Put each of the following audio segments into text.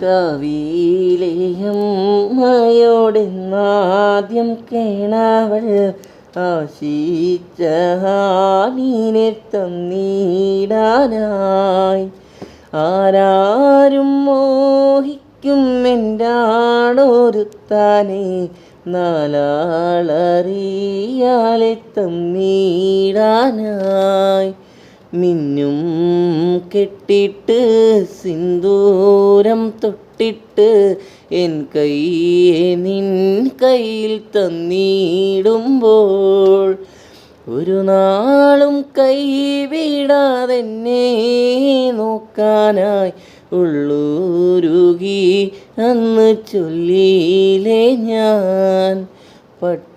കവിയിലെയമ്മയോടെന്നാദ്യം കേണവൾ ആശിച്ച ഹാനിനെ തന്നീടാനായി. ആരാരും മോഹിക്കും എൻ്റാണൊരുത്താനെ നാലാളറിയാലെ തന്നീടാനായി. മിന്നും കെട്ടിട്ട് സിന്ദൂരം തൊട്ടിട്ട് എൻ കൈയെ നിൻ കയ്യിൽ തന്നിടുമ്പോൾ ഒരു നാളും കൈവിടാതെന്നെ നോക്കാനായി ഉള്ളൂരുകി അന്ന് ചൊല്ലിയില്ലേ ഞാൻ. പട്ടിണിയായാലും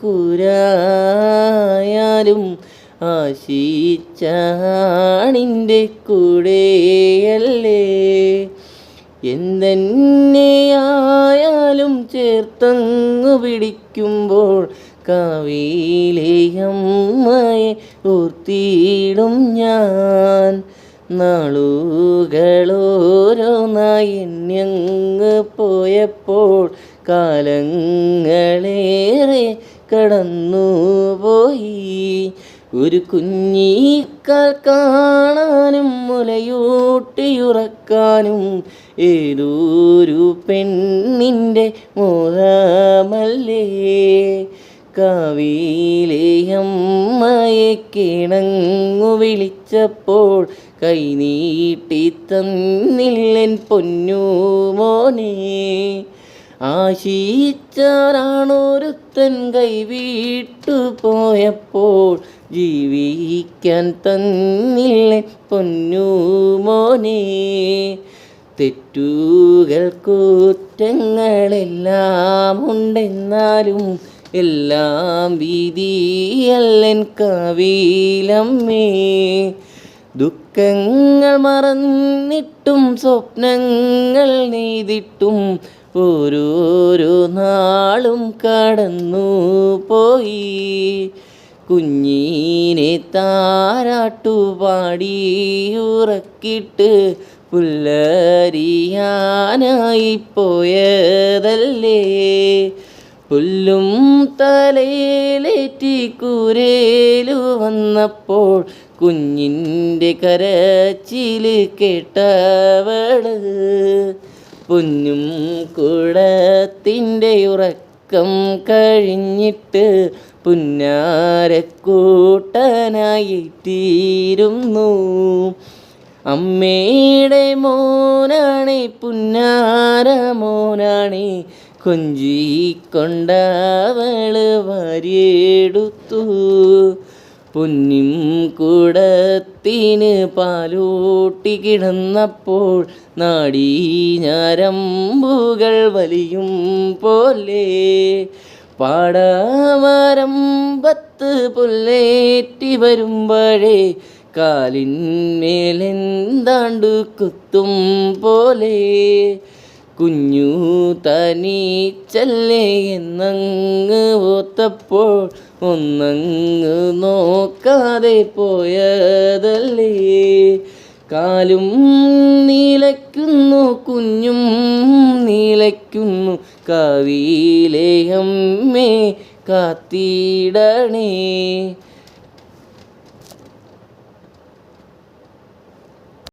കുരായാലും ആശിച്ചാണിൻ്റെ കൂടെയല്ലേ. എന്തെന്നെയായാലും ചേർത്തങ്ങു പിടിക്കുമ്പോൾ കാവിലെയമ്മയെ ഓർത്തിടും ഞാൻ. നാളുകളോരോന്നായി എണ്ണിയങ്ങ് പോയപ്പോൾ കാലങ്ങളേറെ കടന്നുപോയി. ഒരു കുഞ്ഞിക്കാൽ കാണാനും മുലയൂട്ടിയുറക്കാനും ഏതൊരു പെണ്ണിൻ്റെ മോഹമല്ലേ. കാവിലെയമ്മയെ കിണങ്ങു വിളിച്ചപ്പോൾ കൈനീട്ടി തന്നില്ലെൻ പൊന്നുമോനെ. ആശിച്ചാരാണൊരുത്തൻ കൈവിട്ടു പോയപ്പോൾ ജീവിക്കാൻ തന്നില്ലെൻ പൊന്നുമോനെ. തെറ്റുകൾ കുറ്റങ്ങളെല്ലാം ഉണ്ടെന്നാലും എല്ലാം വിധിയല്ലൻ കാവിലമ്മേ. ദുഃഖങ്ങൾ മറന്നിട്ടും സ്വപ്നങ്ങൾ നെയ്തിട്ടും ഓരോരോ നാളും കടന്നു പോയി. കുഞ്ഞിനെ താരാട്ടുപാടിയുറക്കിട്ട് പുല്ലരിയാനായി പോയതല്ലേ. പുല്ലും തലയിലേറ്റി കൂരേലു വന്നപ്പോൾ കുഞ്ഞിൻ്റെ കരച്ചില് കേട്ടവള് പൊന്നും കുടത്തിൻ്റെ ഉറക്കം കഴിഞ്ഞിട്ട് പുന്നാരക്കൂട്ടനായിത്തീരുന്നു. അമ്മയുടെ മോനാണേ പുന്നാര മോനാണേ കൊഞ്ചിക്കൊണ്ടവള് വാരിയെടുത്തു. പൊന്നും കുടത്തിന് പാലൂട്ടി കിടന്നപ്പോൾ നാടീഞരമ്പുകൾ വലിയും പോലെ പാടവരമ്പത്ത് പുല്ലേറ്റി വരുമ്പോഴേ കാലിന്മേലെന്താണ്ടു കുത്തും പോലെ. കുഞ്ഞു തനിച്ചല്ലേ എന്നങ്ങ് ഓർത്തപ്പോൾ ഒന്നങ്ങ് നോക്കാതെ പോയതല്ലേ. കാലും നീലയ്ക്കുന്നു കുഞ്ഞും നീലയ്ക്കുന്നു കാവിലെയമ്മേ കാത്തിടണേ.